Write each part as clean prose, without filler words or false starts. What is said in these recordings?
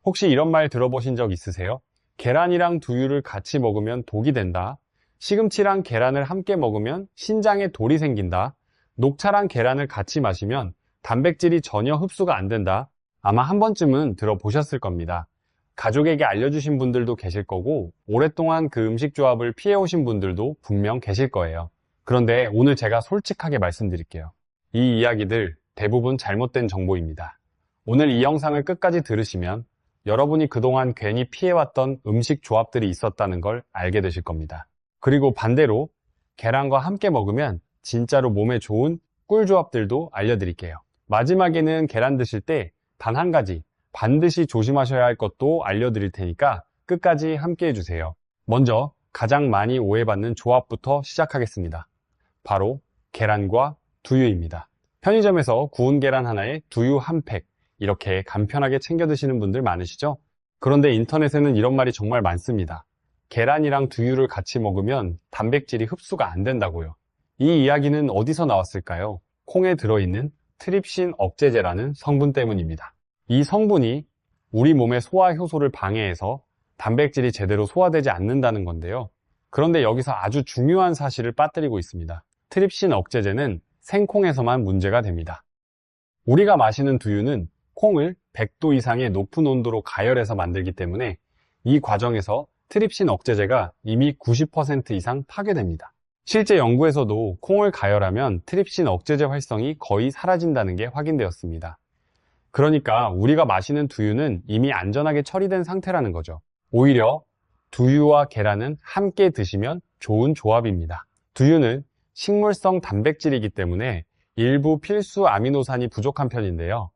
혹시 이런 말 들어보신 적 있으세요? 계란이랑 두유를 같이 먹으면 독이 된다. 시금치랑 계란을 함께 먹으면 신장에 돌이 생긴다. 녹차랑 계란을 같이 마시면 단백질이 전혀 흡수가 안 된다. 아마 한 번쯤은 들어보셨을 겁니다. 가족에게 알려주신 분들도 계실 거고, 오랫동안 그 음식 조합을 피해오신 분들도 분명 계실 거예요. 그런데 오늘 제가 솔직하게 말씀드릴게요. 이 이야기들 대부분 잘못된 정보입니다. 오늘 이 영상을 끝까지 들으시면 여러분이 그동안 괜히 피해왔던 음식 조합들이 있었다는 걸 알게 되실 겁니다. 그리고 반대로 계란과 함께 먹으면 진짜로 몸에 좋은 꿀 조합들도 알려드릴게요. 마지막에는 계란 드실 때 단 한 가지 반드시 조심하셔야 할 것도 알려드릴 테니까 끝까지 함께 해주세요. 먼저 가장 많이 오해받는 조합부터 시작하겠습니다. 바로 계란과 두유입니다. 편의점에서 구운 계란 하나에 두유 한 팩, 이렇게 간편하게 챙겨 드시는 분들 많으시죠? 그런데 인터넷에는 이런 말이 정말 많습니다. 계란이랑 두유를 같이 먹으면 단백질이 흡수가 안 된다고요. 이 이야기는 어디서 나왔을까요? 콩에 들어있는 트립신 억제제라는 성분 때문입니다. 이 성분이 우리 몸의 소화 효소를 방해해서 단백질이 제대로 소화되지 않는다는 건데요. 그런데 여기서 아주 중요한 사실을 빠뜨리고 있습니다. 트립신 억제제는 생콩에서만 문제가 됩니다. 우리가 마시는 두유는 콩을 100도 이상의 높은 온도로 가열해서 만들기 때문에 이 과정에서 트립신 억제제가 이미 90% 이상 파괴됩니다. 실제 연구에서도 콩을 가열하면 트립신 억제제 활성이 거의 사라진다는 게 확인되었습니다. 그러니까 우리가 마시는 두유는 이미 안전하게 처리된 상태라는 거죠. 오히려 두유와 계란은 함께 드시면 좋은 조합입니다. 두유는 식물성 단백질이기 때문에 일부 필수 아미노산이 부족한 편인데요.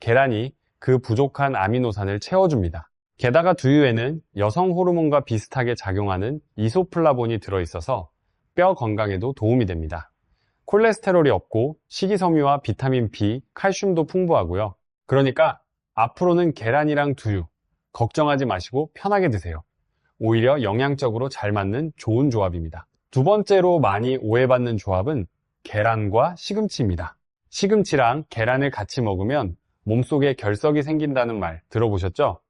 계란이 그 부족한 아미노산을 채워줍니다. 게다가 두유에는 여성 호르몬과 비슷하게 작용하는 이소플라본이 들어있어서 뼈 건강에도 도움이 됩니다. 콜레스테롤이 없고 식이섬유와 비타민 B, 칼슘도 풍부하고요. 그러니까 앞으로는 계란이랑 두유 걱정하지 마시고 편하게 드세요. 오히려 영양적으로 잘 맞는 좋은 조합입니다. 두 번째로 많이 오해받는 조합은 계란과 시금치입니다. 시금치랑 계란을 같이 먹으면 몸속에 결석이 생긴다는 말 들어보셨죠?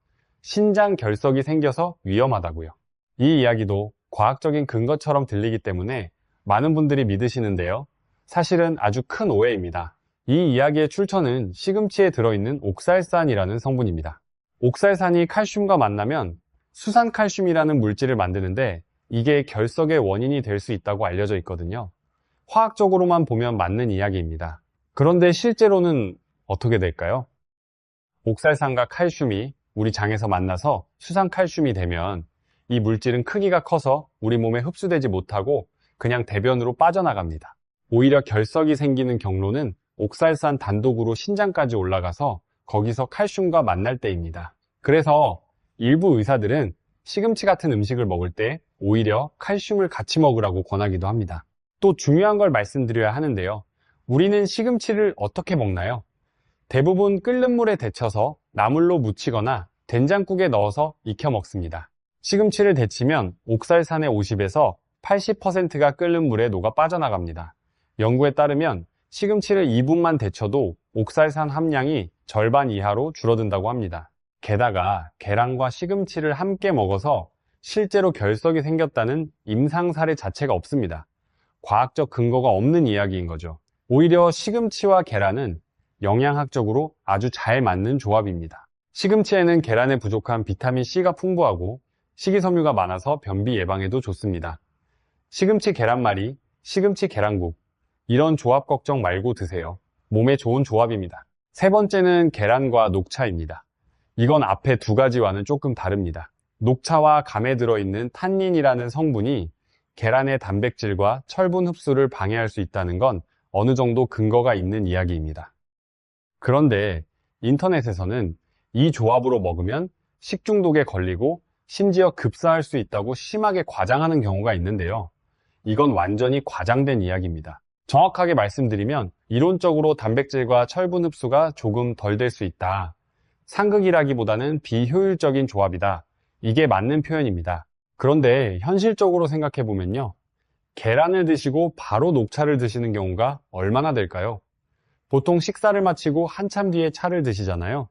신장 결석이 생겨서 위험하다고요. 이 이야기도 과학적인 근거처럼 들리기 때문에 많은 분들이 믿으시는데요. 사실은 아주 큰 오해입니다. 이 이야기의 출처는 시금치에 들어있는 옥살산이라는 성분입니다. 옥살산이 칼슘과 만나면 수산칼슘이라는 물질을 만드는데 이게 결석의 원인이 될 수 있다고 알려져 있거든요. 화학적으로만 보면 맞는 이야기입니다. 그런데 실제로는 어떻게 될까요? 옥살산과 칼슘이 우리 장에서 만나서 수산칼슘이 되면 이 물질은 크기가 커서 우리 몸에 흡수되지 못하고 그냥 대변으로 빠져나갑니다. 오히려 결석이 생기는 경로는 옥살산 단독으로 신장까지 올라가서 거기서 칼슘과 만날 때입니다. 그래서 일부 의사들은 시금치 같은 음식을 먹을 때 오히려 칼슘을 같이 먹으라고 권하기도 합니다. 또 중요한 걸 말씀드려야 하는데요. 우리는 시금치를 어떻게 먹나요? 대부분 끓는 물에 데쳐서 나물로 무치거나 된장국에 넣어서 익혀 먹습니다. 시금치를 데치면 옥살산의 50에서 80%가 끓는 물에 녹아 빠져나갑니다. 연구에 따르면 시금치를 2분만 데쳐도 옥살산 함량이 절반 이하로 줄어든다고 합니다. 게다가 계란과 시금치를 함께 먹어서 실제로 결석이 생겼다는 임상 사례 자체가 없습니다. 과학적 근거가 없는 이야기인 거죠. 오히려 시금치와 계란은 영양학적으로 아주 잘 맞는 조합입니다. 시금치에는 계란에 부족한 비타민C가 풍부하고 식이섬유가 많아서 변비 예방에도 좋습니다. 시금치 계란말이, 시금치 계란국, 이런 조합 걱정 말고 드세요. 몸에 좋은 조합입니다. 세 번째는 계란과 녹차입니다. 이건 앞에 두 가지와는 조금 다릅니다. 녹차와 감에 들어있는 탄닌이라는 성분이 계란의 단백질과 철분 흡수를 방해할 수 있다는 건 어느 정도 근거가 있는 이야기입니다. 그런데 인터넷에서는 이 조합으로 먹으면 식중독에 걸리고 심지어 급사할 수 있다고 심하게 과장하는 경우가 있는데요. 이건 완전히 과장된 이야기입니다. 정확하게 말씀드리면 이론적으로 단백질과 철분 흡수가 조금 덜 될 수 있다. 상극이라기보다는 비효율적인 조합이다. 이게 맞는 표현입니다. 그런데 현실적으로 생각해보면요. 계란을 드시고 바로 녹차를 드시는 경우가 얼마나 될까요? 보통 식사를 마치고 한참 뒤에 차를 드시잖아요.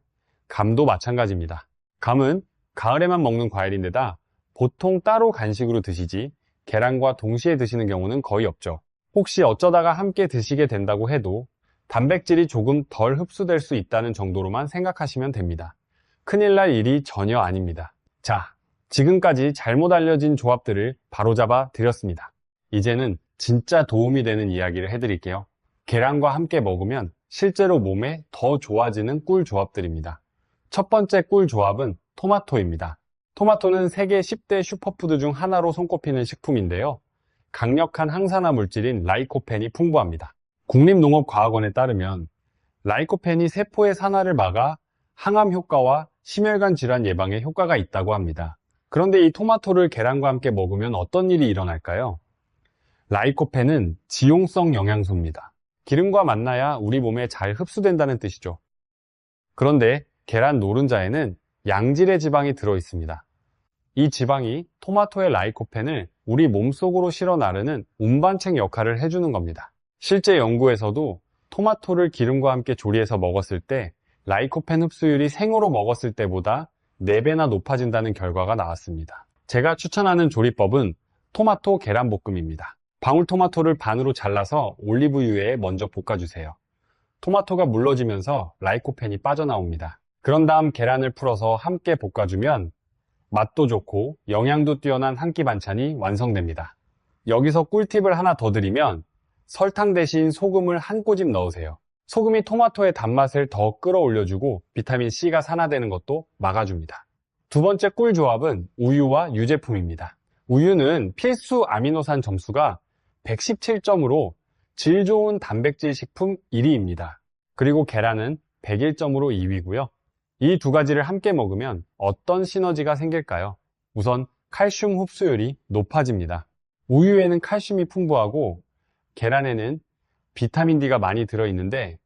감도 마찬가지입니다. 감은 가을에만 먹는 과일인데다 보통 따로 간식으로 드시지 계란과 동시에 드시는 경우는 거의 없죠. 혹시 어쩌다가 함께 드시게 된다고 해도 단백질이 조금 덜 흡수될 수 있다는 정도로만 생각하시면 됩니다. 큰일 날 일이 전혀 아닙니다. 자, 지금까지 잘못 알려진 조합들을 바로잡아 드렸습니다. 이제는 진짜 도움이 되는 이야기를 해드릴게요. 계란과 함께 먹으면 실제로 몸에 더 좋아지는 꿀 조합들입니다. 첫 번째 꿀 조합은 토마토입니다. 토마토는 세계 10대 슈퍼푸드 중 하나로 손꼽히는 식품인데요. 강력한 항산화 물질인 라이코펜이 풍부합니다. 국립농업과학원에 따르면 라이코펜이 세포의 산화를 막아 항암 효과와 심혈관 질환 예방에 효과가 있다고 합니다. 그런데 이 토마토를 계란과 함께 먹으면 어떤 일이 일어날까요? 라이코펜은 지용성 영양소입니다. 기름과 만나야 우리 몸에 잘 흡수된다는 뜻이죠. 그런데 계란 노른자에는 양질의 지방이 들어 있습니다. 이 지방이 토마토의 라이코펜을 우리 몸속으로 실어 나르는 운반책 역할을 해주는 겁니다. 실제 연구에서도 토마토를 기름과 함께 조리해서 먹었을 때 라이코펜 흡수율이 생으로 먹었을 때보다 4배나 높아진다는 결과가 나왔습니다. 제가 추천하는 조리법은 토마토 계란볶음입니다. 방울토마토를 반으로 잘라서 올리브유에 먼저 볶아주세요. 토마토가 물러지면서 라이코펜이 빠져나옵니다. 그런 다음 계란을 풀어서 함께 볶아주면 맛도 좋고 영양도 뛰어난 한 끼 반찬이 완성됩니다. 여기서 꿀팁을 하나 더 드리면 설탕 대신 소금을 한 꼬집 넣으세요. 소금이 토마토의 단맛을 더 끌어올려주고 비타민C가 산화되는 것도 막아줍니다. 두 번째 꿀 조합은 우유와 유제품입니다. 우유는 필수 아미노산 점수가 117점으로 질 좋은 단백질 식품 1위입니다. 그리고 계란은 101점으로 2위고요. 이 두 가지를 함께 먹으면 어떤 시너지가 생길까요? 우선 칼슘 흡수율이 높아집니다. 우유에는 칼슘이 풍부하고 계란에는 비타민 D가 많이 들어있는데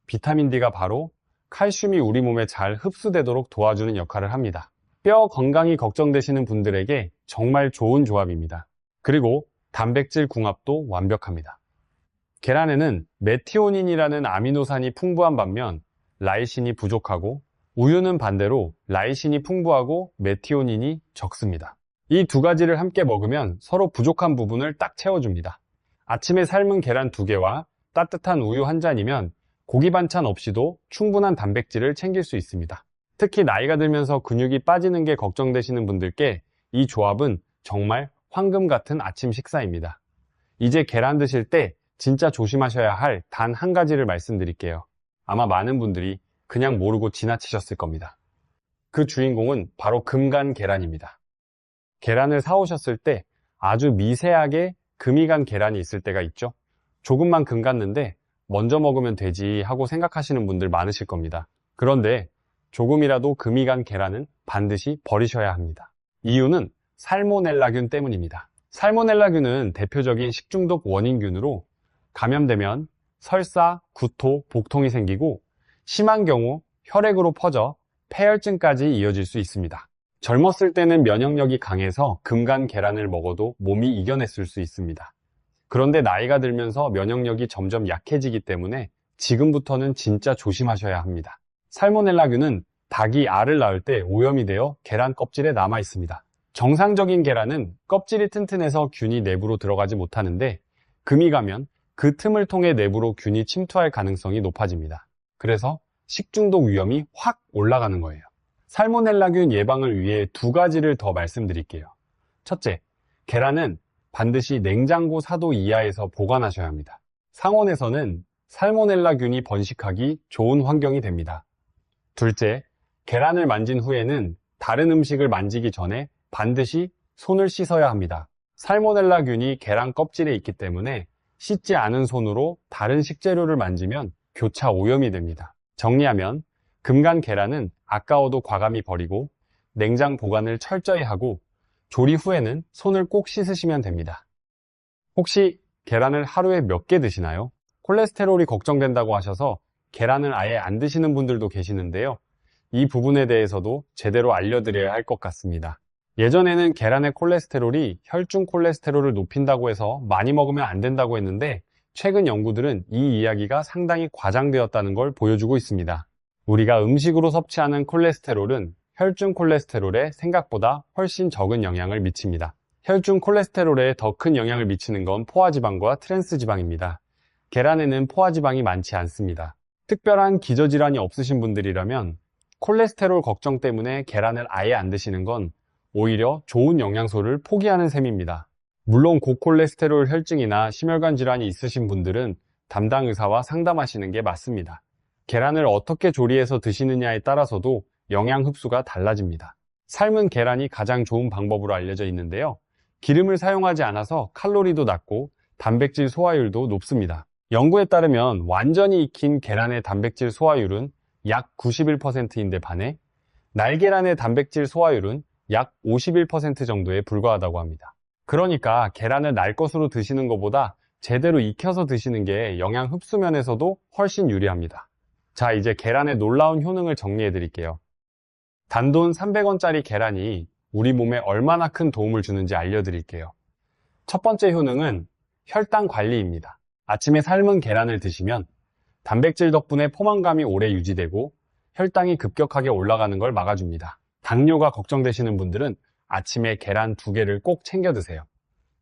비타민 D가 바로 칼슘이 우리 몸에 잘 흡수되도록 도와주는 역할을 합니다. 뼈 건강이 걱정되시는 분들에게 정말 좋은 조합입니다. 그리고 단백질 궁합도 완벽합니다. 계란에는 메티오닌이라는 아미노산이 풍부한 반면 라이신이 부족하고 우유는 반대로 라이신이 풍부하고 메티오닌이 적습니다. 이 두 가지를 함께 먹으면 서로 부족한 부분을 딱 채워줍니다. 아침에 삶은 계란 2개와 따뜻한 우유 한 잔이면 고기 반찬 없이도 충분한 단백질을 챙길 수 있습니다. 특히 나이가 들면서 근육이 빠지는 게 걱정되시는 분들께 이 조합은 정말 황금 같은 아침 식사입니다. 이제 계란 드실 때 진짜 조심하셔야 할 단 한 가지를 말씀드릴게요. 아마 많은 분들이 그냥 모르고 지나치셨을 겁니다. 그 주인공은 바로 금간 계란입니다. 계란을 사오셨을 때 아주 미세하게 금이 간 계란이 있을 때가 있죠. 조금만 금 갔는데 먼저 먹으면 되지 하고 생각하시는 분들 많으실 겁니다. 그런데 조금이라도 금이 간 계란은 반드시 버리셔야 합니다. 이유는 살모넬라균 때문입니다. 살모넬라균은 대표적인 식중독 원인균으로 감염되면 설사, 구토, 복통이 생기고 심한 경우 혈액으로 퍼져 폐혈증까지 이어질 수 있습니다. 젊었을 때는 면역력이 강해서 금간 계란을 먹어도 몸이 이겨냈을 수 있습니다. 그런데 나이가 들면서 면역력이 점점 약해지기 때문에 지금부터는 진짜 조심하셔야 합니다. 살모넬라균은 닭이 알을 낳을 때 오염이 되어 계란 껍질에 남아 있습니다. 정상적인 계란은 껍질이 튼튼해서 균이 내부로 들어가지 못하는데 금이 가면 그 틈을 통해 내부로 균이 침투할 가능성이 높아집니다. 그래서 식중독 위험이 확 올라가는 거예요. 살모넬라균 예방을 위해 2가지를 더 말씀드릴게요. 첫째, 계란은 반드시 냉장고 4도 이하에서 보관하셔야 합니다. 상온에서는 살모넬라균이 번식하기 좋은 환경이 됩니다. 둘째, 계란을 만진 후에는 다른 음식을 만지기 전에 반드시 손을 씻어야 합니다. 살모넬라균이 계란 껍질에 있기 때문에 씻지 않은 손으로 다른 식재료를 만지면 교차 오염이 됩니다. 정리하면 금간 계란은 아까워도 과감히 버리고 냉장 보관을 철저히 하고 조리 후에는 손을 꼭 씻으시면 됩니다. 혹시 계란을 하루에 몇 개 드시나요? 콜레스테롤이 걱정된다고 하셔서 계란을 아예 안 드시는 분들도 계시는데요. 이 부분에 대해서도 제대로 알려드려야 할 것 같습니다. 예전에는 계란의 콜레스테롤이 혈중 콜레스테롤을 높인다고 해서 많이 먹으면 안 된다고 했는데 최근 연구들은 이 이야기가 상당히 과장되었다는 걸 보여주고 있습니다. 우리가 음식으로 섭취하는 콜레스테롤은 혈중 콜레스테롤에 생각보다 훨씬 적은 영향을 미칩니다. 혈중 콜레스테롤에 더 큰 영향을 미치는 건 포화지방과 트랜스지방입니다. 계란에는 포화지방이 많지 않습니다. 특별한 기저질환이 없으신 분들이라면 콜레스테롤 걱정 때문에 계란을 아예 안 드시는 건 오히려 좋은 영양소를 포기하는 셈입니다. 물론 고콜레스테롤 혈증이나 심혈관 질환이 있으신 분들은 담당 의사와 상담하시는 게 맞습니다. 계란을 어떻게 조리해서 드시느냐에 따라서도 영양 흡수가 달라집니다. 삶은 계란이 가장 좋은 방법으로 알려져 있는데요. 기름을 사용하지 않아서 칼로리도 낮고 단백질 소화율도 높습니다. 연구에 따르면 완전히 익힌 계란의 단백질 소화율은 약 91%인데 반해 날계란의 단백질 소화율은 약 51% 정도에 불과하다고 합니다. 그러니까 계란을 날 것으로 드시는 것보다 제대로 익혀서 드시는 게 영양 흡수 면에서도 훨씬 유리합니다. 자, 이제 계란의 놀라운 효능을 정리해 드릴게요. 단돈 300원짜리 계란이 우리 몸에 얼마나 큰 도움을 주는지 알려드릴게요. 첫 번째 효능은 혈당 관리입니다. 아침에 삶은 계란을 드시면 단백질 덕분에 포만감이 오래 유지되고 혈당이 급격하게 올라가는 걸 막아줍니다. 당뇨가 걱정되시는 분들은 아침에 계란 2개를 꼭 챙겨 드세요.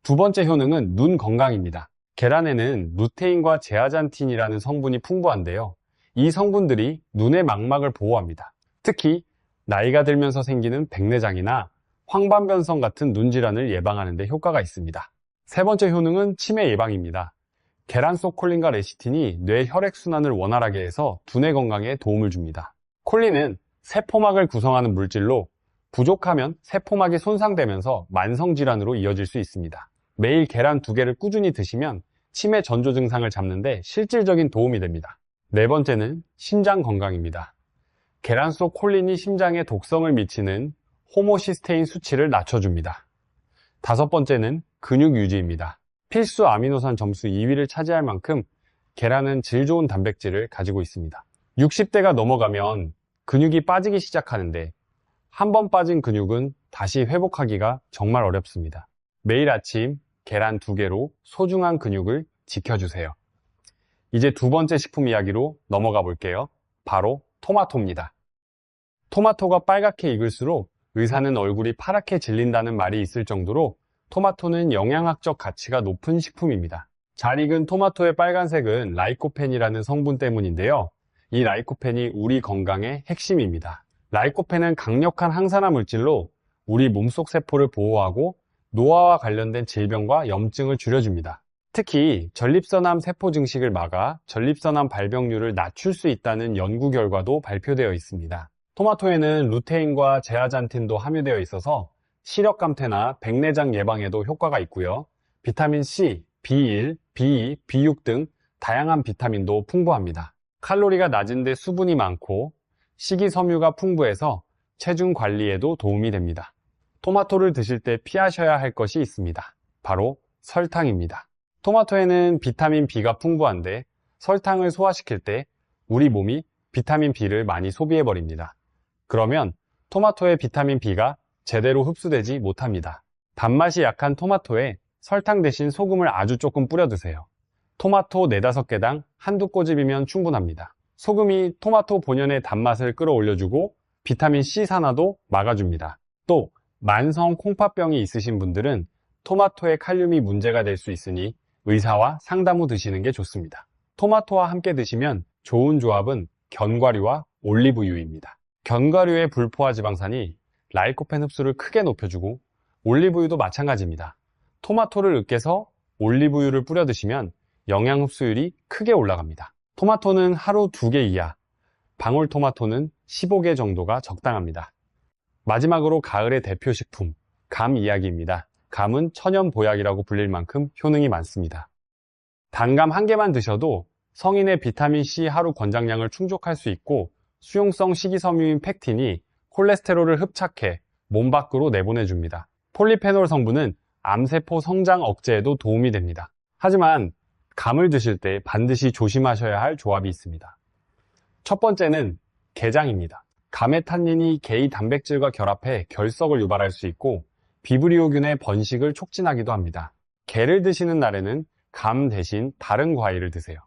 두 번째 효능은 눈 건강입니다. 계란에는 루테인과 제아잔틴이라는 성분이 풍부한데요. 이 성분들이 눈의 망막을 보호합니다. 특히 나이가 들면서 생기는 백내장이나 황반변성 같은 눈 질환을 예방하는 데 효과가 있습니다. 세 번째 효능은 치매 예방입니다. 계란 속 콜린과 레시틴이 뇌 혈액순환을 원활하게 해서 두뇌 건강에 도움을 줍니다. 콜린은 세포막을 구성하는 물질로 부족하면 세포막이 손상되면서 만성질환으로 이어질 수 있습니다. 매일 계란 2개를 꾸준히 드시면 치매 전조 증상을 잡는 데 실질적인 도움이 됩니다. 네 번째는 심장 건강입니다. 계란 속 콜린이 심장에 독성을 미치는 호모시스테인 수치를 낮춰줍니다. 다섯 번째는 근육 유지입니다. 필수 아미노산 점수 2위를 차지할 만큼 계란은 질 좋은 단백질을 가지고 있습니다. 60대가 넘어가면 근육이 빠지기 시작하는데 한 번 빠진 근육은 다시 회복하기가 정말 어렵습니다. 매일 아침 계란 2개로 소중한 근육을 지켜주세요. 이제 두 번째 식품 이야기로 넘어가 볼게요. 바로 토마토입니다. 토마토가 빨갛게 익을수록 의사는 얼굴이 파랗게 질린다는 말이 있을 정도로 토마토는 영양학적 가치가 높은 식품입니다. 잘 익은 토마토의 빨간색은 라이코펜이라는 성분 때문인데요. 이 라이코펜이 우리 건강의 핵심입니다. 라이코펜은 강력한 항산화 물질로 우리 몸속 세포를 보호하고 노화와 관련된 질병과 염증을 줄여줍니다. 특히 전립선암 세포 증식을 막아 전립선암 발병률을 낮출 수 있다는 연구 결과도 발표되어 있습니다. 토마토에는 루테인과 제아잔틴도 함유되어 있어서 시력 감퇴나 백내장 예방에도 효과가 있고요. 비타민 C, B1, B2, B6 등 다양한 비타민도 풍부합니다. 칼로리가 낮은데 수분이 많고 식이섬유가 풍부해서 체중 관리에도 도움이 됩니다. 토마토를 드실 때 피하셔야 할 것이 있습니다. 바로 설탕입니다. 토마토에는 비타민 B가 풍부한데 설탕을 소화시킬 때 우리 몸이 비타민 B를 많이 소비해버립니다. 그러면 토마토의 비타민 B가 제대로 흡수되지 못합니다. 단맛이 약한 토마토에 설탕 대신 소금을 아주 조금 뿌려 드세요. 토마토 4-5개당 한두 꼬집이면 충분합니다. 소금이 토마토 본연의 단맛을 끌어올려주고 비타민 C 산화도 막아줍니다. 또 만성 콩팥병이 있으신 분들은 토마토의 칼륨이 문제가 될 수 있으니 의사와 상담 후 드시는 게 좋습니다. 토마토와 함께 드시면 좋은 조합은 견과류와 올리브유입니다. 견과류의 불포화 지방산이 라이코펜 흡수를 크게 높여주고 올리브유도 마찬가지입니다. 토마토를 으깨서 올리브유를 뿌려 드시면 영양 흡수율이 크게 올라갑니다. 토마토는 하루 2개 이하, 방울토마토는 15개 정도가 적당합니다. 마지막으로 가을의 대표 식품, 감 이야기입니다. 감은 천연 보약이라고 불릴 만큼 효능이 많습니다. 단감 1개만 드셔도 성인의 비타민C 하루 권장량을 충족할 수 있고 수용성 식이섬유인 팩틴이 콜레스테롤을 흡착해 몸 밖으로 내보내줍니다. 폴리페놀 성분은 암세포 성장 억제에도 도움이 됩니다. 하지만 감을 드실 때 반드시 조심하셔야 할 조합이 있습니다. 첫 번째는 게장입니다. 감의 탄닌이 게의 단백질과 결합해 결석을 유발할 수 있고 비브리오균의 번식을 촉진하기도 합니다. 게를 드시는 날에는 감 대신 다른 과일을 드세요.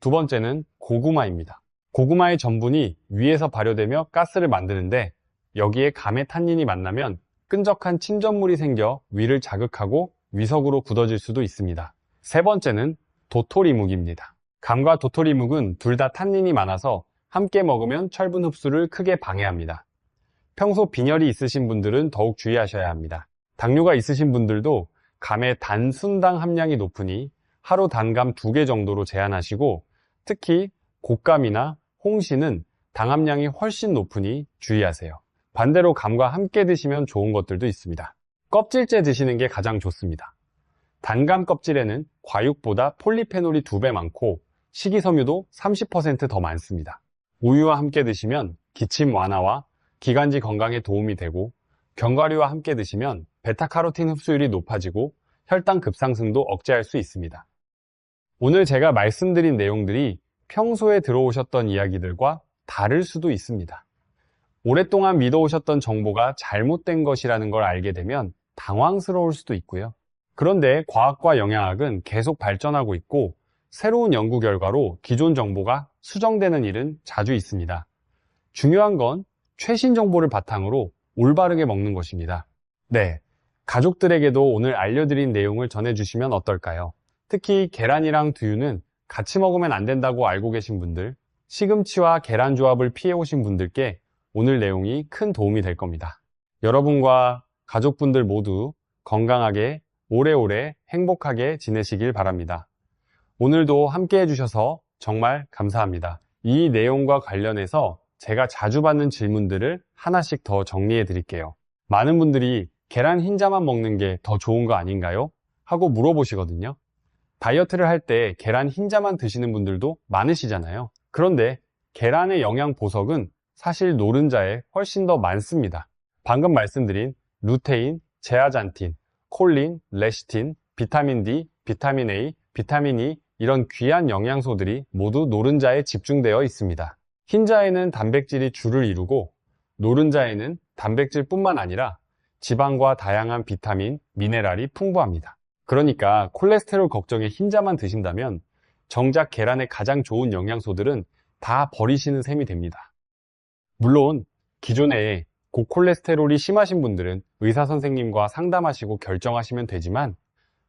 두 번째는 고구마입니다. 고구마의 전분이 위에서 발효되며 가스를 만드는데 여기에 감의 탄닌이 만나면 끈적한 침전물이 생겨 위를 자극하고 위석으로 굳어질 수도 있습니다. 세 번째는 도토리묵입니다. 감과 도토리묵은 둘 다 탄닌이 많아서 함께 먹으면 철분 흡수를 크게 방해합니다. 평소 빈혈이 있으신 분들은 더욱 주의하셔야 합니다. 당뇨가 있으신 분들도 감의 단순당 함량이 높으니 하루 단감 2개 정도로 제한하시고, 특히 곶감이나 홍시는 당 함량이 훨씬 높으니 주의하세요. 반대로 감과 함께 드시면 좋은 것들도 있습니다. 껍질째 드시는 게 가장 좋습니다. 단감 껍질에는 과육보다 폴리페놀이 2배 많고 식이섬유도 30% 더 많습니다. 우유와 함께 드시면 기침 완화와 기관지 건강에 도움이 되고, 견과류와 함께 드시면 베타카로틴 흡수율이 높아지고 혈당 급상승도 억제할 수 있습니다. 오늘 제가 말씀드린 내용들이 평소에 들어오셨던 이야기들과 다를 수도 있습니다. 오랫동안 믿어오셨던 정보가 잘못된 것이라는 걸 알게 되면 당황스러울 수도 있고요. 그런데 과학과 영양학은 계속 발전하고 있고 새로운 연구 결과로 기존 정보가 수정되는 일은 자주 있습니다. 중요한 건 최신 정보를 바탕으로 올바르게 먹는 것입니다. 네, 가족들에게도 오늘 알려드린 내용을 전해주시면 어떨까요? 특히 계란이랑 두유는 같이 먹으면 안 된다고 알고 계신 분들, 시금치와 계란 조합을 피해오신 분들께 오늘 내용이 큰 도움이 될 겁니다. 여러분과 가족분들 모두 건강하게 오래오래 행복하게 지내시길 바랍니다. 오늘도 함께 해주셔서 정말 감사합니다. 이 내용과 관련해서 제가 자주 받는 질문들을 하나씩 더 정리해 드릴게요. 많은 분들이 계란 흰자만 먹는 게 더 좋은 거 아닌가요? 하고 물어보시거든요. 다이어트를 할 때 계란 흰자만 드시는 분들도 많으시잖아요. 그런데 계란의 영양 보석은 사실 노른자에 훨씬 더 많습니다. 방금 말씀드린 루테인, 제아잔틴, 콜린, 레시틴, 비타민 D, 비타민 A, 비타민 E 이런 귀한 영양소들이 모두 노른자에 집중되어 있습니다. 흰자에는 단백질이 주를 이루고 노른자에는 단백질뿐만 아니라 지방과 다양한 비타민, 미네랄이 풍부합니다. 그러니까 콜레스테롤 걱정에 흰자만 드신다면 정작 계란의 가장 좋은 영양소들은 다 버리시는 셈이 됩니다. 물론 기존에 고콜레스테롤이 심하신 분들은 의사 선생님과 상담하시고 결정하시면 되지만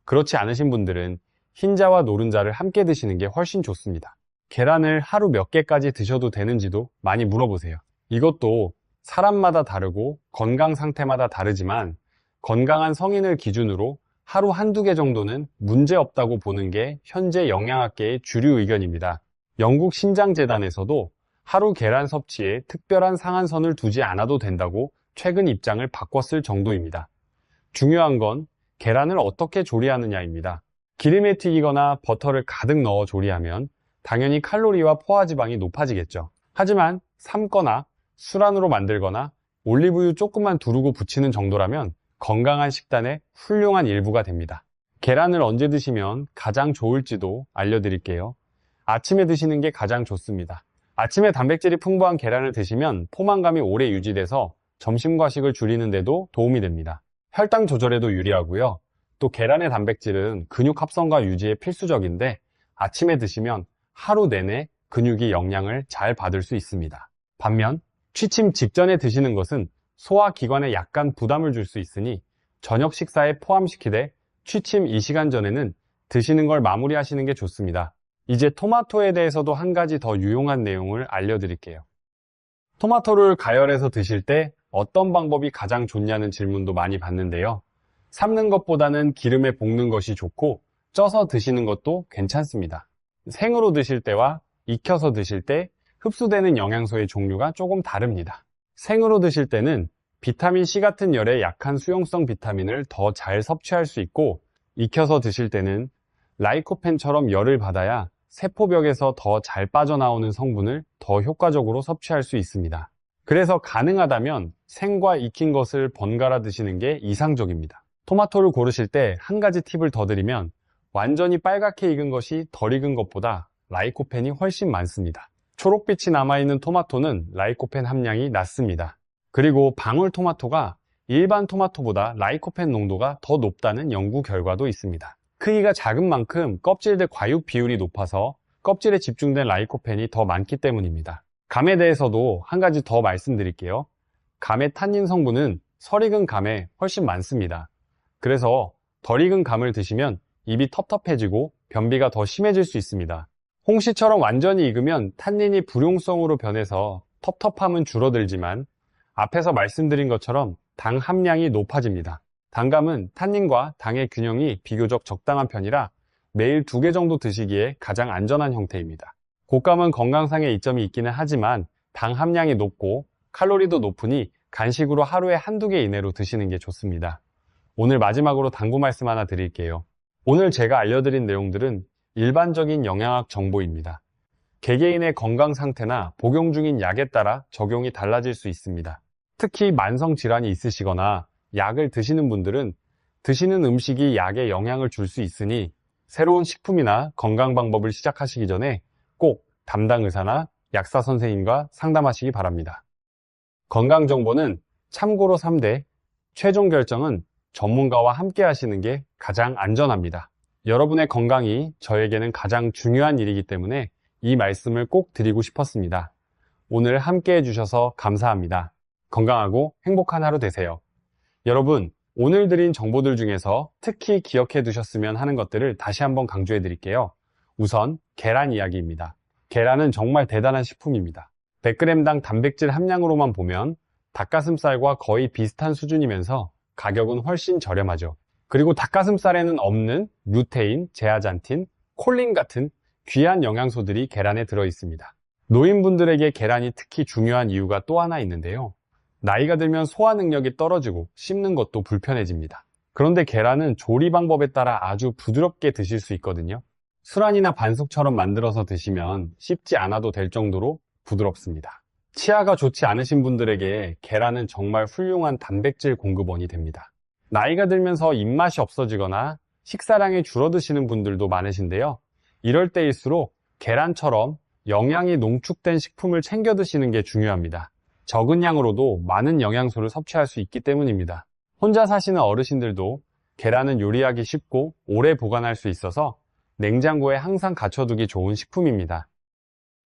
그렇지 않으신 분들은 흰자와 노른자를 함께 드시는 게 훨씬 좋습니다. 계란을 하루 몇 개까지 드셔도 되는지도 많이 물어보세요. 이것도 사람마다 다르고 건강 상태마다 다르지만 건강한 성인을 기준으로 하루 한두 개 정도는 문제없다고 보는 게 현재 영양학계의 주류 의견입니다. 영국 심장재단에서도 하루 계란 섭취에 특별한 상한선을 두지 않아도 된다고 최근 입장을 바꿨을 정도입니다. 중요한 건 계란을 어떻게 조리하느냐입니다. 기름에 튀기거나 버터를 가득 넣어 조리하면 당연히 칼로리와 포화지방이 높아지겠죠. 하지만 삶거나 술안으로 만들거나 올리브유 조금만 두르고 부치는 정도라면 건강한 식단의 훌륭한 일부가 됩니다. 계란을 언제 드시면 가장 좋을지도 알려드릴게요. 아침에 드시는 게 가장 좋습니다. 아침에 단백질이 풍부한 계란을 드시면 포만감이 오래 유지돼서 점심 과식을 줄이는 데도 도움이 됩니다. 혈당 조절에도 유리하고요. 또 계란의 단백질은 근육 합성과 유지에 필수적인데 아침에 드시면 하루 내내 근육이 영양을 잘 받을 수 있습니다. 반면 취침 직전에 드시는 것은 소화기관에 약간 부담을 줄 수 있으니 저녁 식사에 포함시키되 취침 2시간 전에는 드시는 걸 마무리하시는 게 좋습니다. 이제 토마토에 대해서도 한 가지 더 유용한 내용을 알려드릴게요. 토마토를 가열해서 드실 때 어떤 방법이 가장 좋냐는 질문도 많이 받는데요. 삶는 것보다는 기름에 볶는 것이 좋고 쪄서 드시는 것도 괜찮습니다. 생으로 드실 때와 익혀서 드실 때 흡수되는 영양소의 종류가 조금 다릅니다. 생으로 드실 때는 비타민C 같은 열에 약한 수용성 비타민을 더 잘 섭취할 수 있고 익혀서 드실 때는 라이코펜처럼 열을 받아야 세포벽에서 더 잘 빠져나오는 성분을 더 효과적으로 섭취할 수 있습니다. 그래서 가능하다면 생과 익힌 것을 번갈아 드시는 게 이상적입니다. 토마토를 고르실 때 한 가지 팁을 더 드리면 완전히 빨갛게 익은 것이 덜 익은 것보다 라이코펜이 훨씬 많습니다. 초록빛이 남아있는 토마토는 라이코펜 함량이 낮습니다. 그리고 방울토마토가 일반 토마토보다 라이코펜 농도가 더 높다는 연구 결과도 있습니다. 크기가 작은 만큼 껍질대 과육 비율이 높아서 껍질에 집중된 라이코펜이 더 많기 때문입니다. 감에 대해서도 한 가지 더 말씀드릴게요. 감의 탄닌 성분은 설 익은 감에 훨씬 많습니다. 그래서 덜 익은 감을 드시면 입이 텁텁해지고 변비가 더 심해질 수 있습니다. 홍시처럼 완전히 익으면 탄닌이 불용성으로 변해서 텁텁함은 줄어들지만 앞에서 말씀드린 것처럼 당 함량이 높아집니다. 단감은 탄닌과 당의 균형이 비교적 적당한 편이라 매일 2개 정도 드시기에 가장 안전한 형태입니다. 곶감은 건강상의 이점이 있기는 하지만 당 함량이 높고 칼로리도 높으니 간식으로 하루에 1~2개 이내로 드시는 게 좋습니다. 오늘 마지막으로 당부 말씀 하나 드릴게요. 오늘 제가 알려드린 내용들은 일반적인 영양학 정보입니다. 개개인의 건강 상태나 복용 중인 약에 따라 적용이 달라질 수 있습니다. 특히 만성 질환이 있으시거나 약을 드시는 분들은 드시는 음식이 약에 영향을 줄 수 있으니 새로운 식품이나 건강 방법을 시작하시기 전에 꼭 담당 의사나 약사 선생님과 상담하시기 바랍니다. 건강 정보는 참고로 3대, 최종 결정은 전문가와 함께 하시는 게 가장 안전합니다. 여러분의 건강이 저에게는 가장 중요한 일이기 때문에 이 말씀을 꼭 드리고 싶었습니다. 오늘 함께 해주셔서 감사합니다. 건강하고 행복한 하루 되세요. 여러분, 오늘 드린 정보들 중에서 특히 기억해 두셨으면 하는 것들을 다시 한번 강조해 드릴게요. 우선 계란 이야기입니다. 계란은 정말 대단한 식품입니다. 100g당 단백질 함량으로만 보면 닭가슴살과 거의 비슷한 수준이면서 가격은 훨씬 저렴하죠. 그리고 닭가슴살에는 없는 루테인, 제아잔틴, 콜린 같은 귀한 영양소들이 계란에 들어 있습니다. 노인분들에게 계란이 특히 중요한 이유가 또 하나 있는데요. 나이가 들면 소화 능력이 떨어지고 씹는 것도 불편해집니다. 그런데 계란은 조리 방법에 따라 아주 부드럽게 드실 수 있거든요. 술안이나 반숙처럼 만들어서 드시면 씹지 않아도 될 정도로 부드럽습니다. 치아가 좋지 않으신 분들에게 계란은 정말 훌륭한 단백질 공급원이 됩니다. 나이가 들면서 입맛이 없어지거나 식사량이 줄어드시는 분들도 많으신데요. 이럴 때일수록 계란처럼 영양이 농축된 식품을 챙겨 드시는 게 중요합니다. 적은 양으로도 많은 영양소를 섭취할 수 있기 때문입니다. 혼자 사시는 어르신들도 계란은 요리하기 쉽고 오래 보관할 수 있어서 냉장고에 항상 갖춰두기 좋은 식품입니다.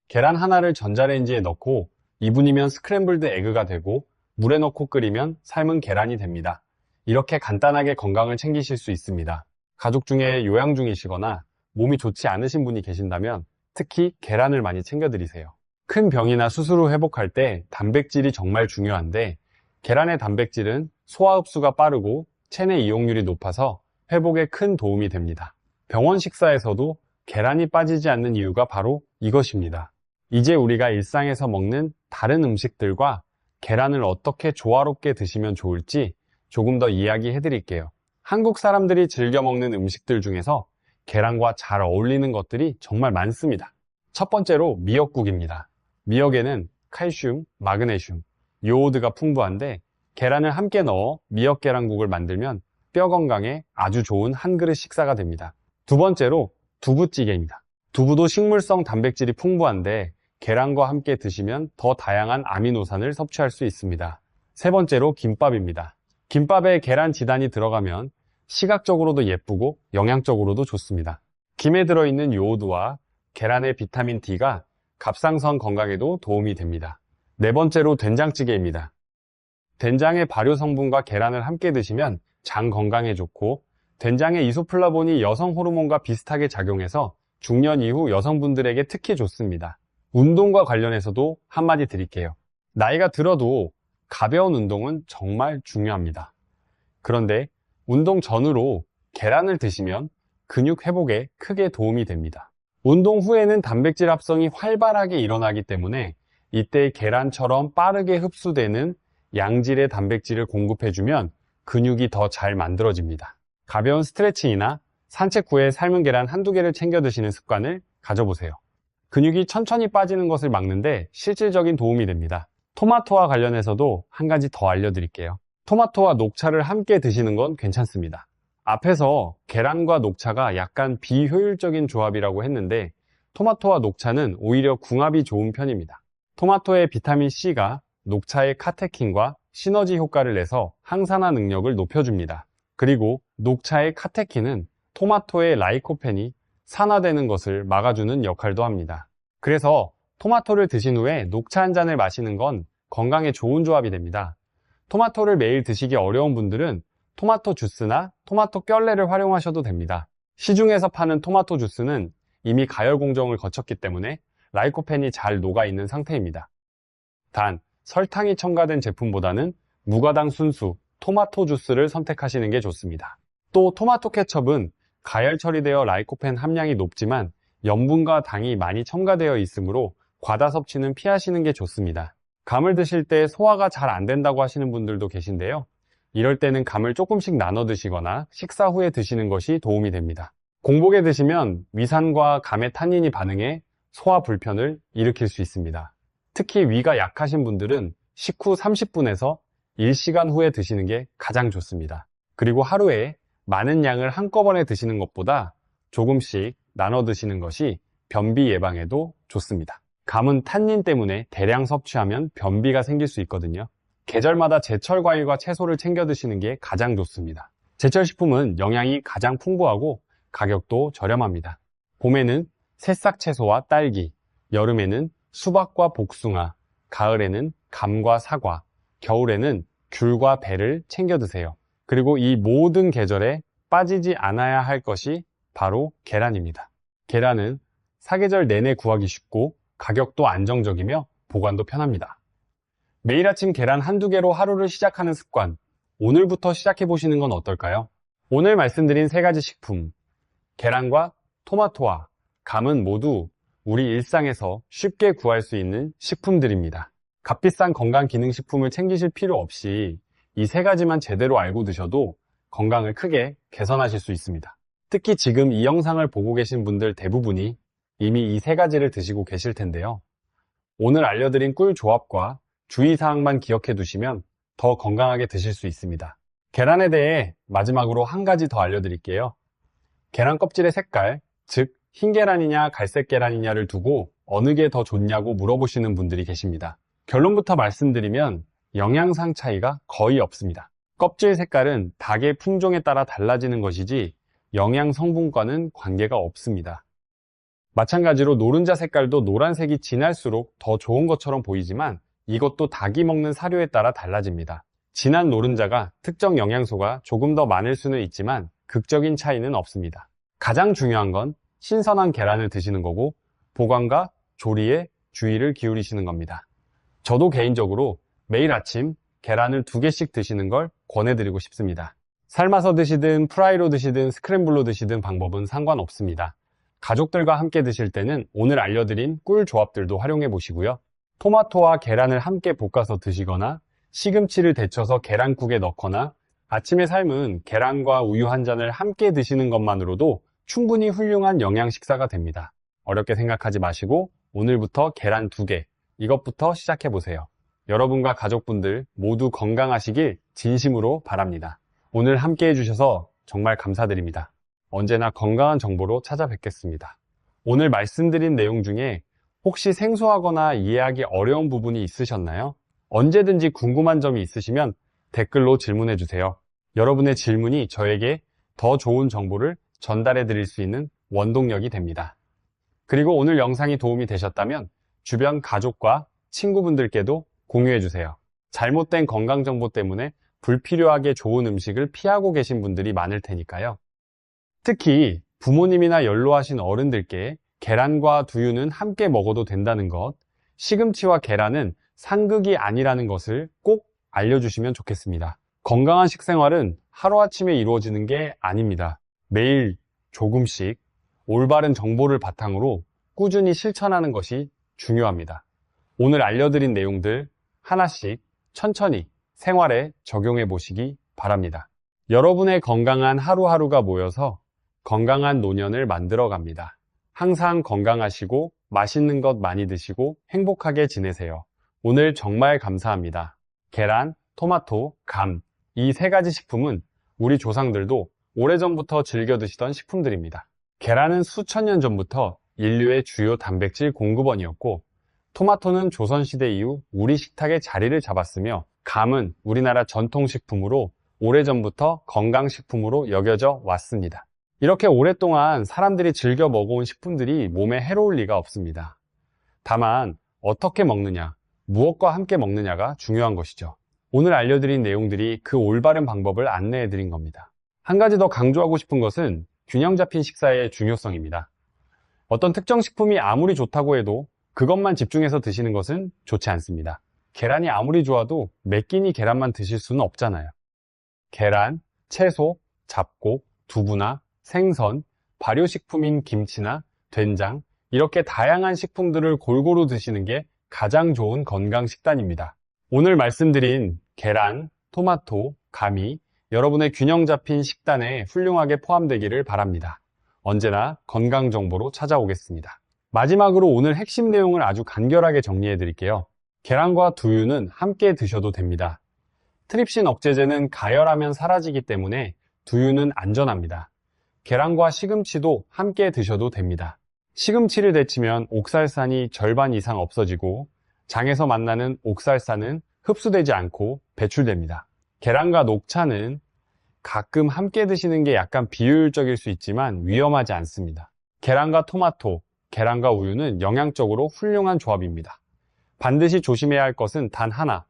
계란 하나를 전자레인지에 넣고 2분이면 스크램블드 에그가 되고 물에 넣고 끓이면 삶은 계란이 됩니다. 이렇게 간단하게 건강을 챙기실 수 있습니다. 가족 중에 요양 중이시거나 몸이 좋지 않으신 분이 계신다면 특히 계란을 많이 챙겨 드리세요. 큰 병이나 수술 후 회복할 때 단백질이 정말 중요한데 계란의 단백질은 소화 흡수가 빠르고 체내 이용률이 높아서 회복에 큰 도움이 됩니다. 병원 식사에서도 계란이 빠지지 않는 이유가 바로 이것입니다. 이제 우리가 일상에서 먹는 다른 음식들과 계란을 어떻게 조화롭게 드시면 좋을지 조금 더 이야기해 드릴게요. 한국 사람들이 즐겨 먹는 음식들 중에서 계란과 잘 어울리는 것들이 정말 많습니다. 첫 번째로 미역국입니다. 미역에는 칼슘, 마그네슘, 요오드가 풍부한데 계란을 함께 넣어 미역 계란국을 만들면 뼈 건강에 아주 좋은 한 그릇 식사가 됩니다. 두 번째로 두부찌개입니다. 두부도 식물성 단백질이 풍부한데 계란과 함께 드시면 더 다양한 아미노산을 섭취할 수 있습니다. 세 번째로 김밥입니다. 김밥에 계란 지단이 들어가면 시각적으로도 예쁘고 영양적으로도 좋습니다. 김에 들어있는 요오드와 계란의 비타민 D가 갑상선 건강에도 도움이 됩니다. 네 번째로 된장찌개입니다. 된장의 발효 성분과 계란을 함께 드시면 장 건강에 좋고 된장의 이소플라본이 여성 호르몬과 비슷하게 작용해서 중년 이후 여성분들에게 특히 좋습니다. 운동과 관련해서도 한마디 드릴게요. 나이가 들어도 가벼운 운동은 정말 중요합니다. 그런데 운동 전후로 계란을 드시면 근육 회복에 크게 도움이 됩니다. 운동 후에는 단백질 합성이 활발하게 일어나기 때문에 이때 계란처럼 빠르게 흡수되는 양질의 단백질을 공급해주면 근육이 더 잘 만들어집니다. 가벼운 스트레칭이나 산책 후에 삶은 계란 한두 개를 챙겨 드시는 습관을 가져보세요. 근육이 천천히 빠지는 것을 막는데 실질적인 도움이 됩니다. 토마토와 관련해서도 한 가지 더 알려드릴게요. 토마토와 녹차를 함께 드시는 건 괜찮습니다. 앞에서 계란과 녹차가 약간 비효율적인 조합이라고 했는데 토마토와 녹차는 오히려 궁합이 좋은 편입니다. 토마토의 비타민 C가 녹차의 카테킨과 시너지 효과를 내서 항산화 능력을 높여줍니다. 그리고 녹차의 카테킨은 토마토의 라이코펜이 산화되는 것을 막아주는 역할도 합니다. 그래서 토마토를 드신 후에 녹차 한 잔을 마시는 건 건강에 좋은 조합이 됩니다. 토마토를 매일 드시기 어려운 분들은 토마토 주스나 토마토 켤레를 활용하셔도 됩니다. 시중에서 파는 토마토 주스는 이미 가열 공정을 거쳤기 때문에 라이코펜이 잘 녹아있는 상태입니다. 단, 설탕이 첨가된 제품보다는 무가당 순수 토마토 주스를 선택하시는 게 좋습니다. 또 토마토 케첩은 가열 처리되어 라이코펜 함량이 높지만 염분과 당이 많이 첨가되어 있으므로 과다 섭취는 피하시는 게 좋습니다. 감을 드실 때 소화가 잘 안 된다고 하시는 분들도 계신데요. 이럴 때는 감을 조금씩 나눠 드시거나 식사 후에 드시는 것이 도움이 됩니다. 공복에 드시면 위산과 감의 탄닌이 반응해 소화 불편을 일으킬 수 있습니다. 특히 위가 약하신 분들은 식후 30분에서 1시간 후에 드시는 게 가장 좋습니다. 그리고 하루에 많은 양을 한꺼번에 드시는 것보다 조금씩 나눠 드시는 것이 변비 예방에도 좋습니다. 감은 탄닌 때문에 대량 섭취하면 변비가 생길 수 있거든요. 계절마다 제철 과일과 채소를 챙겨 드시는 게 가장 좋습니다. 제철 식품은 영양이 가장 풍부하고 가격도 저렴합니다. 봄에는 새싹 채소와 딸기, 여름에는 수박과 복숭아, 가을에는 감과 사과, 겨울에는 귤과 배를 챙겨 드세요. 그리고 이 모든 계절에 빠지지 않아야 할 것이 바로 계란입니다. 계란은 사계절 내내 구하기 쉽고 가격도 안정적이며 보관도 편합니다. 매일 아침 계란 한두 개로 하루를 시작하는 습관, 오늘부터 시작해 보시는 건 어떨까요? 오늘 말씀드린 세 가지 식품, 계란과 토마토와 감은 모두 우리 일상에서 쉽게 구할 수 있는 식품들입니다. 값비싼 건강기능식품을 챙기실 필요 없이 이 세 가지만 제대로 알고 드셔도 건강을 크게 개선하실 수 있습니다. 특히 지금 이 영상을 보고 계신 분들 대부분이 이미 이 세 가지를 드시고 계실 텐데요. 오늘 알려드린 꿀 조합과 주의사항만 기억해 두시면 더 건강하게 드실 수 있습니다. 계란에 대해 마지막으로 한 가지 더 알려드릴게요. 계란 껍질의 색깔, 즉 흰 계란이냐 갈색 계란이냐를 두고 어느 게 더 좋냐고 물어보시는 분들이 계십니다. 결론부터 말씀드리면 영양상 차이가 거의 없습니다. 껍질 색깔은 닭의 품종에 따라 달라지는 것이지 영양 성분과는 관계가 없습니다. 마찬가지로 노른자 색깔도 노란색이 진할수록 더 좋은 것처럼 보이지만 이것도 닭이 먹는 사료에 따라 달라집니다. 진한 노른자가 특정 영양소가 조금 더 많을 수는 있지만 극적인 차이는 없습니다. 가장 중요한 건 신선한 계란을 드시는 거고 보관과 조리에 주의를 기울이시는 겁니다. 저도 개인적으로 매일 아침 계란을 2개씩 드시는 걸 권해드리고 싶습니다. 삶아서 드시든 프라이로 드시든 스크램블로 드시든 방법은 상관없습니다. 가족들과 함께 드실 때는 오늘 알려드린 꿀 조합들도 활용해 보시고요. 토마토와 계란을 함께 볶아서 드시거나 시금치를 데쳐서 계란국에 넣거나 아침에 삶은 계란과 우유 한 잔을 함께 드시는 것만으로도 충분히 훌륭한 영양 식사가 됩니다. 어렵게 생각하지 마시고 오늘부터 계란 2개, 이것부터 시작해 보세요. 여러분과 가족분들 모두 건강하시길 진심으로 바랍니다. 오늘 함께 해주셔서 정말 감사드립니다. 언제나 건강한 정보로 찾아뵙겠습니다. 오늘 말씀드린 내용 중에 혹시 생소하거나 이해하기 어려운 부분이 있으셨나요? 언제든지 궁금한 점이 있으시면 댓글로 질문해 주세요. 여러분의 질문이 저에게 더 좋은 정보를 전달해 드릴 수 있는 원동력이 됩니다. 그리고 오늘 영상이 도움이 되셨다면 주변 가족과 친구분들께도 공유해 주세요. 잘못된 건강 정보 때문에 불필요하게 좋은 음식을 피하고 계신 분들이 많을 테니까요. 특히 부모님이나 연로하신 어른들께 계란과 두유는 함께 먹어도 된다는 것, 시금치와 계란은 상극이 아니라는 것을 꼭 알려주시면 좋겠습니다. 건강한 식생활은 하루아침에 이루어지는 게 아닙니다. 매일 조금씩 올바른 정보를 바탕으로 꾸준히 실천하는 것이 중요합니다. 오늘 알려드린 내용들 하나씩 천천히 생활에 적용해 보시기 바랍니다. 여러분의 건강한 하루하루가 모여서 건강한 노년을 만들어 갑니다. 항상 건강하시고 맛있는 것 많이 드시고 행복하게 지내세요. 오늘 정말 감사합니다. 계란, 토마토, 감, 이 세 가지 식품은 우리 조상들도 오래전부터 즐겨 드시던 식품들입니다. 계란은 수천 년 전부터 인류의 주요 단백질 공급원이었고 토마토는 조선시대 이후 우리 식탁에 자리를 잡았으며 감은 우리나라 전통식품으로 오래전부터 건강식품으로 여겨져 왔습니다. 이렇게 오랫동안 사람들이 즐겨 먹어온 식품들이 몸에 해로울 리가 없습니다. 다만 어떻게 먹느냐, 무엇과 함께 먹느냐가 중요한 것이죠. 오늘 알려드린 내용들이 그 올바른 방법을 안내해드린 겁니다. 한 가지 더 강조하고 싶은 것은 균형 잡힌 식사의 중요성입니다. 어떤 특정 식품이 아무리 좋다고 해도 그것만 집중해서 드시는 것은 좋지 않습니다. 계란이 아무리 좋아도 매 끼니 계란만 드실 수는 없잖아요. 계란, 채소, 잡곡, 두부나 생선, 발효식품인 김치나 된장, 이렇게 다양한 식품들을 골고루 드시는 게 가장 좋은 건강 식단입니다. 오늘 말씀드린 계란, 토마토, 가미, 여러분의 균형 잡힌 식단에 훌륭하게 포함되기를 바랍니다. 언제나 건강 정보로 찾아오겠습니다. 마지막으로 오늘 핵심 내용을 아주 간결하게 정리해 드릴게요. 계란과 두유는 함께 드셔도 됩니다. 트립신 억제제는 가열하면 사라지기 때문에 두유는 안전합니다. 계란과 시금치도 함께 드셔도 됩니다. 시금치를 데치면 옥살산이 절반 이상 없어지고 장에서 만나는 옥살산은 흡수되지 않고 배출됩니다. 계란과 녹차는 가끔 함께 드시는 게 약간 비효율적일 수 있지만 위험하지 않습니다. 계란과 토마토, 계란과 우유는 영양적으로 훌륭한 조합입니다. 반드시 조심해야 할 것은 단 하나,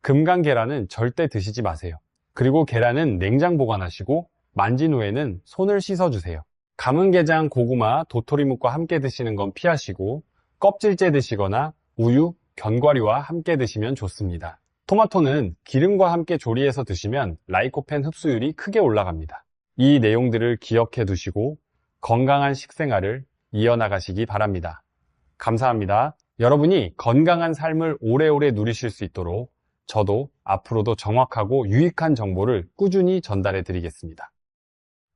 금강 계란은 절대 드시지 마세요. 그리고 계란은 냉장 보관하시고 만진 후에는 손을 씻어주세요. 감은게장, 고구마, 도토리묵과 함께 드시는 건 피하시고 껍질째 드시거나 우유, 견과류와 함께 드시면 좋습니다. 토마토는 기름과 함께 조리해서 드시면 라이코펜 흡수율이 크게 올라갑니다. 이 내용들을 기억해 두시고 건강한 식생활을 이어나가시기 바랍니다. 감사합니다. 여러분이 건강한 삶을 오래오래 누리실 수 있도록 저도 앞으로도 정확하고 유익한 정보를 꾸준히 전달해 드리겠습니다.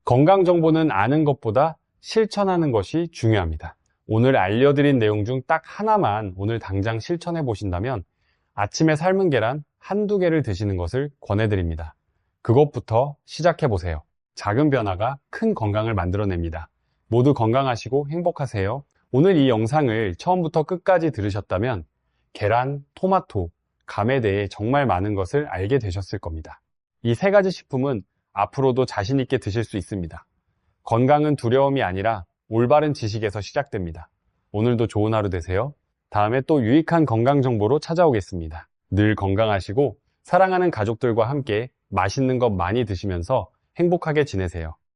건강 정보는 아는 것보다 실천하는 것이 중요합니다. 오늘 알려드린 내용 중 딱 하나만 오늘 당장 실천해 보신다면 아침에 삶은 계란 한두 개를 드시는 것을 권해드립니다. 그것부터 시작해 보세요. 작은 변화가 큰 건강을 만들어냅니다. 모두 건강하시고 행복하세요. 오늘 이 영상을 처음부터 끝까지 들으셨다면 계란, 토마토, 감에 대해 정말 많은 것을 알게 되셨을 겁니다. 이 세 가지 식품은 앞으로도 자신 있게 드실 수 있습니다. 건강은 두려움이 아니라 올바른 지식에서 시작됩니다. 오늘도 좋은 하루 되세요. 다음에 또 유익한 건강 정보로 찾아오겠습니다. 늘 건강하시고 사랑하는 가족들과 함께 맛있는 것 많이 드시면서 행복하게 지내세요.